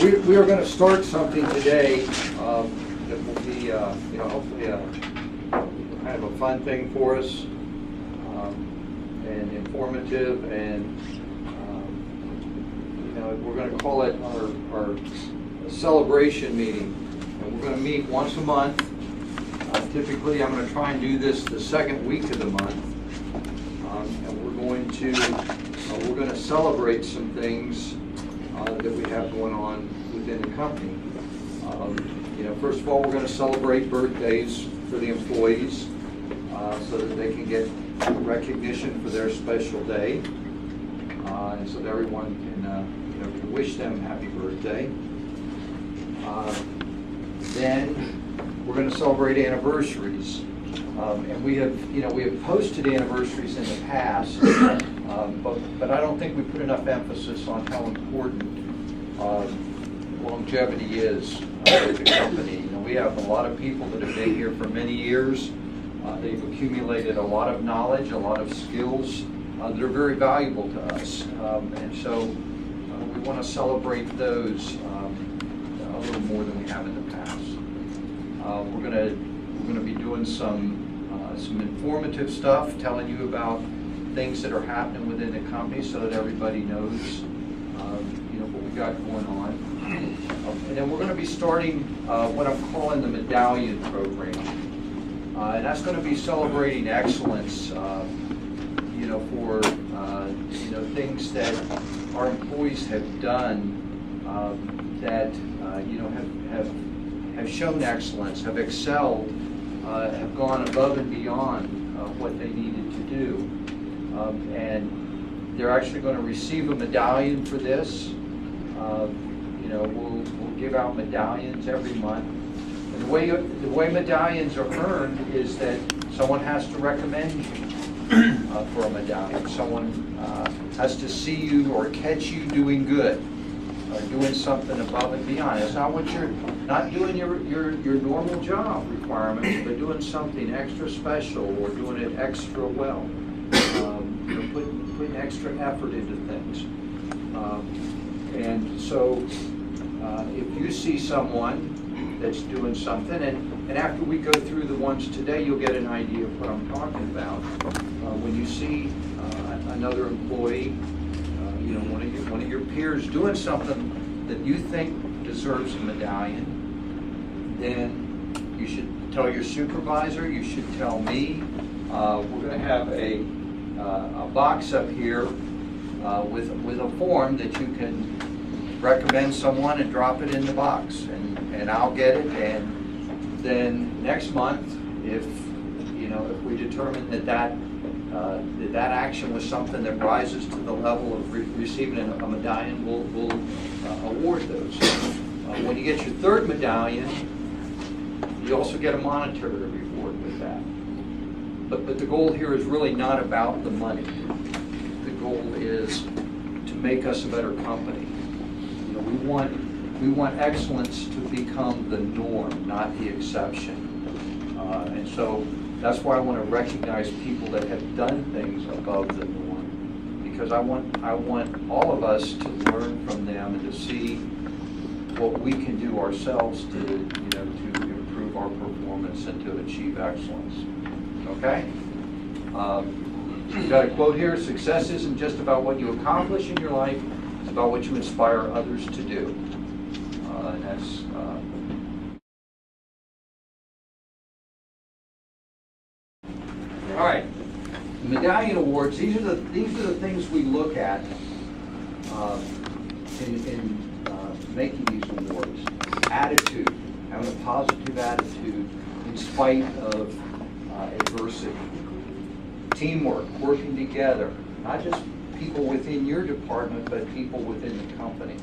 We are going to start something today that will be, hopefully kind of a fun thing for us, and informative, and we're going to call it our celebration meeting. And we're going to meet once a month. Typically, I'm going to try and do this the second week of the month, and we're going to celebrate some things that we have going on within the company. First of all, we're going to celebrate birthdays for the employees so that they can get recognition for their special day, and so that everyone can wish them happy birthday. Then we're going to celebrate anniversaries, and we have posted anniversaries in the past, but I don't think we put enough emphasis on how important longevity is with the company. We have a lot of people that have been here for many years. They've accumulated a lot of knowledge, a lot of skills that are very valuable to us, and so we want to celebrate those a little more than we have in the past. We're going to be doing some informative stuff, telling you about things that are happening within the company, so that everybody knows what we got going on. And then we're going to be starting what I'm calling the Medallion program, and that's going to be celebrating excellence, for things that our employees have done that have shown excellence, have excelled, have gone above and beyond what they needed to do, and they're actually going to receive a medallion for this. We'll give out medallions every month, and the way medallions are earned is that someone has to recommend you for a medallion. Someone has to see you or catch you doing good, or doing something above and beyond. It's not what you're not doing your normal job requirements, but doing something extra special or doing it extra well. Putting extra effort into things. And so if you see someone that's doing something, and after we go through the ones today, you'll get an idea of what I'm talking about. When you see another employee, one of your peers doing something that you think deserves a medallion, then you should tell your supervisor, you should tell me. We're going to have a box up here with a form that you can recommend someone and drop it in the box, and I'll get it. And then next month, if we determine that action was something that rises to the level of receiving a medallion, we'll award those. When you get your third medallion, you also get a monetary reward with that. But the goal here is really not about the money. The goal is to make us a better company. We want excellence to become the norm, not the exception. And so that's why I want to recognize people that have done things above the norm, because I want all of us to learn from them and to see what we can do ourselves to improve our performance and to achieve excellence. Okay? We've got a quote here: success isn't just about what you accomplish in your life, it's about what you inspire others to do. And that's all right. The Medallion Awards. These are the things we look at in making these awards. Attitude, having a positive attitude in spite of adversity. Teamwork, working together, not just people within your department, but people within the company.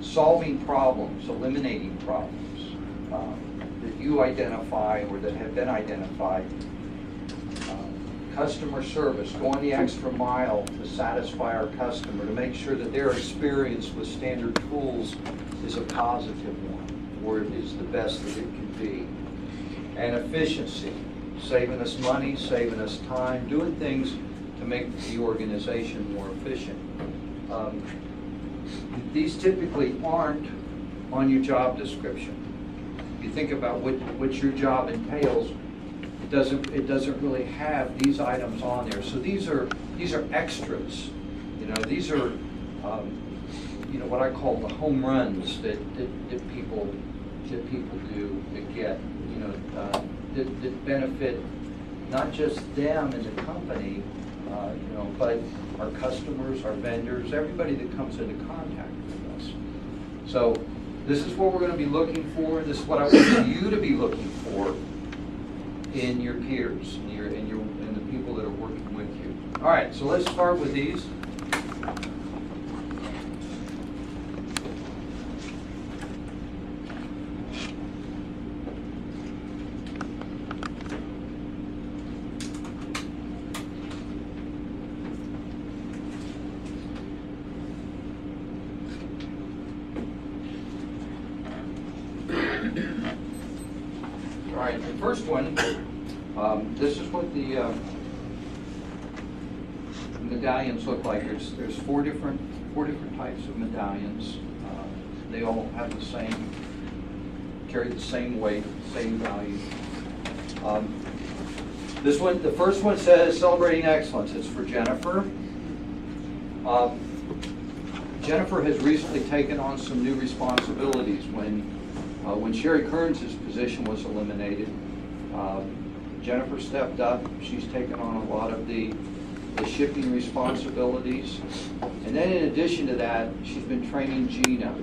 Solving problems, eliminating problems that you identify or that have been identified. Customer service, going the extra mile to satisfy our customer, to make sure that their experience with standard tools is a positive one, or it is the best that it can be. And efficiency, saving us money, saving us time, doing things to make the organization more efficient. These typically aren't on your job description. You think about what your job entails, it doesn't really have these items on there. So these are extras. You know, these are you know, what I call the home runs that people do, that get, you know, that benefit not just them and the company, you know, but our customers, our vendors, everybody that comes into contact with us. So this is what we're going to be looking for. This is what I want you to be looking for in your peers, in the people that are working with you. All right, so let's start with these. All right, the first one, this is what the medallions look like. There's four different types of medallions. They all have the same, carry the same weight, same value. This one, the first one says celebrating excellence. It's for Jennifer. Jennifer has recently taken on some new responsibilities. When Sherry Kearns' position was eliminated, Jennifer stepped up. She's taken on a lot of the shipping responsibilities. And then in addition to that, she's been training Gina.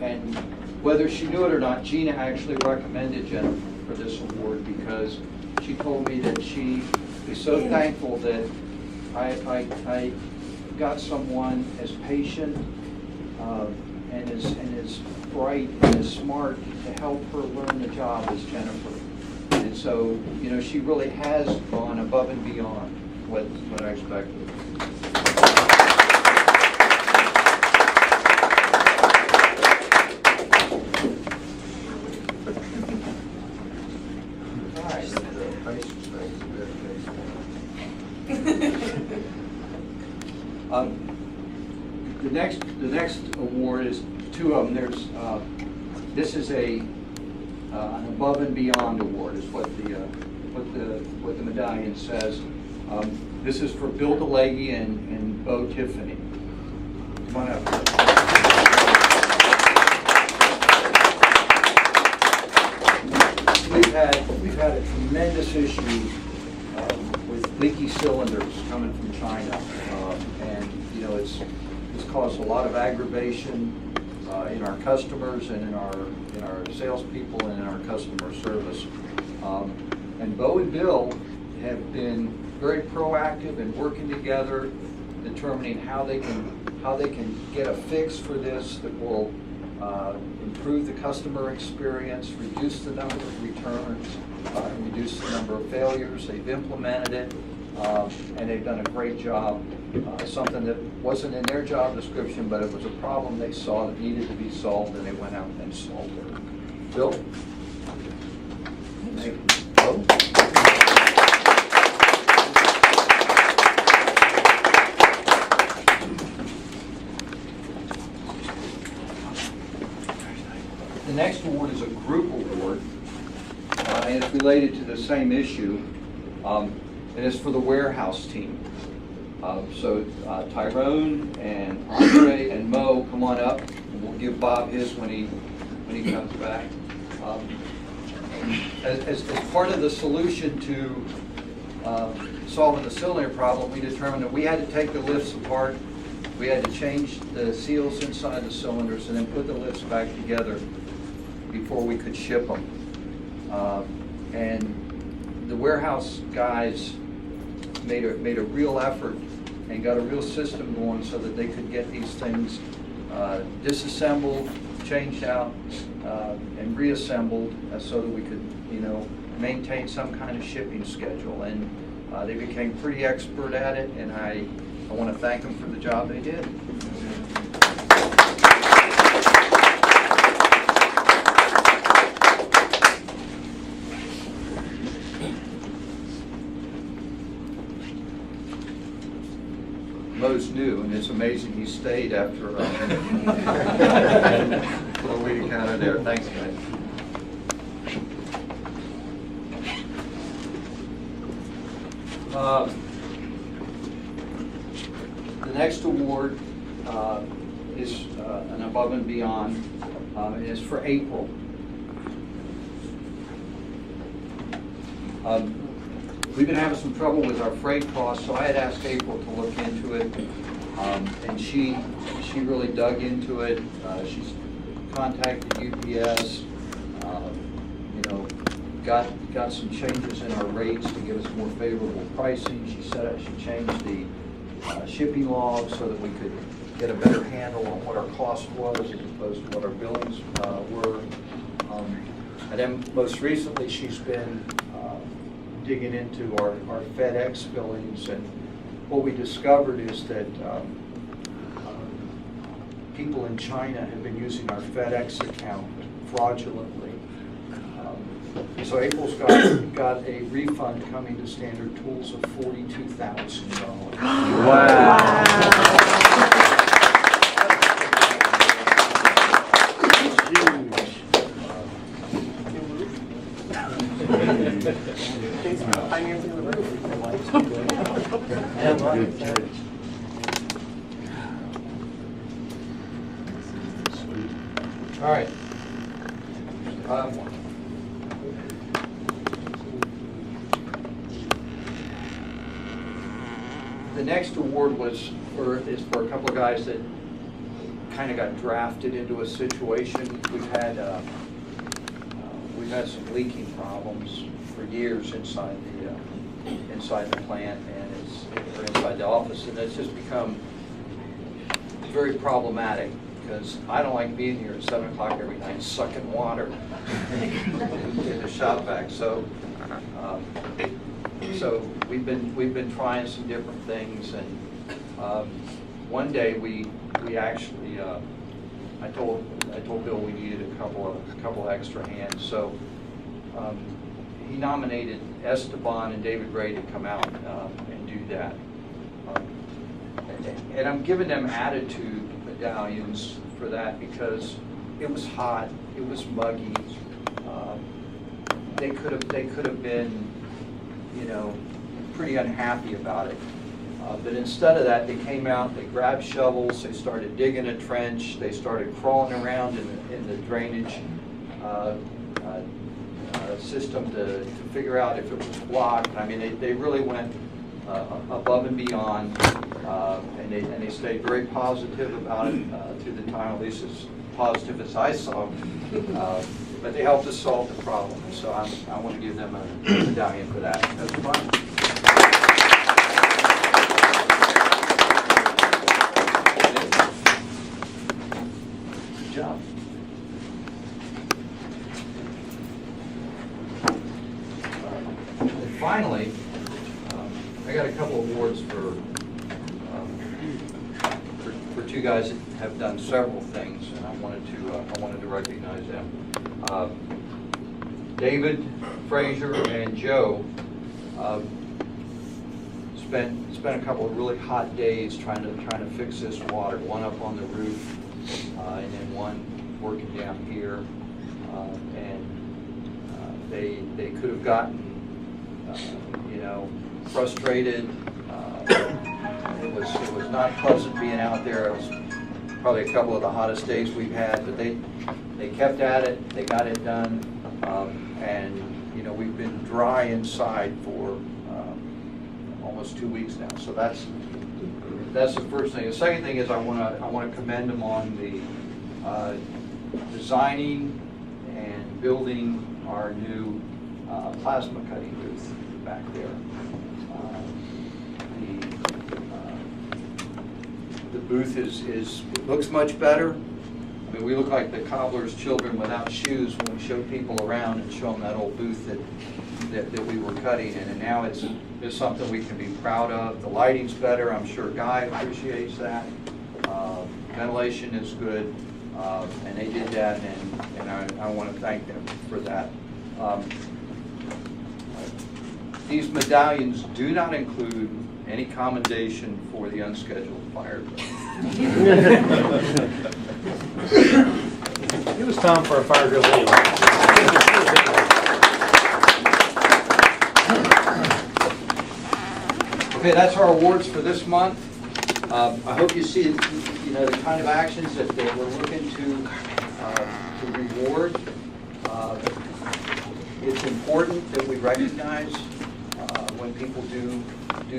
And whether she knew it or not, Gina actually recommended Jennifer for this award because she told me that she is so thankful that I got someone as patient and as bright and as smart to help her learn the job as Jennifer. And so, you know, she really has gone above and beyond what I expected. The next award is two of them. There's this is an above and beyond award, is what the medallion says. This is for Bill DeLagey and Bo Tiffany. Come on up. We've had a tremendous issue with leaky cylinders coming from China, and you know it's caused a lot of aggravation in our customers and in our salespeople and in our customer service. And Bo and Bill have been very proactive in working together, determining how they can get a fix for this that will improve the customer experience, reduce the number of returns, reduce the number of failures. They've implemented it, and they've done a great job. Something that wasn't in their job description, but it was a problem they saw that needed to be solved, and they went out and solved it. Bill? Thank you. Bill? The next award is a group award, and it's related to the same issue, and it's for the warehouse team. So Tyrone and Andre and Mo, come on up, and we'll give Bob his when he comes back. As part of the solution to solving the cylinder problem, we determined that we had to take the lifts apart. We had to change the seals inside the cylinders and then put the lifts back together before we could ship them. And the warehouse guys made a real effort and got a real system going so that they could get these things disassembled, changed out, and reassembled so that we could, you know, maintain some kind of shipping schedule. And they became pretty expert at it, and I want to thank them for the job they did. Mo's new, and it's amazing he stayed after for the honor there. Thanks, guys. The next award is an above and beyond. It is for April. We've been having some trouble with our freight costs, so I had asked April to look into it, and she really dug into it. She's contacted UPS, got some changes in our rates to give us more favorable pricing. She said she changed the shipping logs so that we could get a better handle on what our cost was as opposed to what our billings were. And then most recently, she's been digging into our FedEx billings, and what we discovered is that people in China have been using our FedEx account fraudulently. So April's got a refund coming to Standard Tools of $42,000. Wow. Financing the roof. All right. The next award is for a couple of guys that kind of got drafted into a situation. We've had some leaking problems for years inside the plant or inside the office, and it's just become very problematic because I don't like being here at 7 o'clock every night sucking water in the shop vac. So we've been trying some different things, and one day we actually I told Bill we needed a couple extra hands, so he nominated Esteban and David Ray to come out and do that. And I'm giving them attitude medallions for that because it was hot, it was muggy. They could have been, pretty unhappy about it. But instead of that, they came out, they grabbed shovels, they started digging a trench, they started crawling around in the drainage system to figure out if it was blocked. I mean, they really went above and beyond, and they stayed very positive about it through the time, at least as positive as I saw them. But they helped us solve the problem, so I want to give them a medallion for that. That's fun. Good job. And finally, I got a couple of awards for two guys that have done several things, and I wanted to recognize them. David Frazier and Joe spent a couple of really hot days trying to fix this water. One up on the roof, and then one working down here, and they could have gotten frustrated. It was not pleasant being out there. It was probably a couple of the hottest days we've had, but they kept at it. They got it done, and we've been dry inside for almost 2 weeks now. So that's the first thing. The second thing is I want to commend them on the designing and building our new plasma cutting booth back there. The booth looks much better. I mean, we look like the cobbler's children without shoes when we show people around and show them that old booth that we were cutting in, and now it's something we can be proud of. The lighting's better. I'm sure Guy appreciates that. Ventilation is good, and they did that, and I want to thank them for that. These medallions do not include any commendation for the unscheduled fire. You It was time for a fire drill anyway. Okay, that's our awards for this month. I hope you see, the kind of actions that we're looking to reward. It's important that we recognize when people do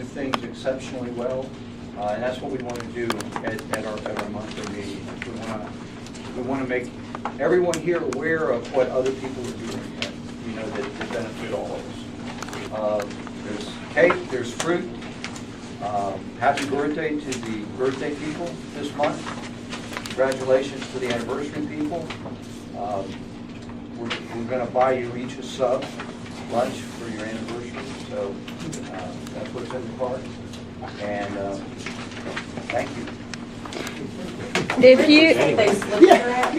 things exceptionally well, and that's what we want to do at our monthly meeting. We want to make everyone here aware of what other people are doing, that benefit all of us. There's cake, there's fruit. Happy birthday to the birthday people this month. Congratulations to the anniversary people. We're going to buy you each a sub lunch for your anniversary, so that's what's in the card. And thank you. If you, They slipped her out.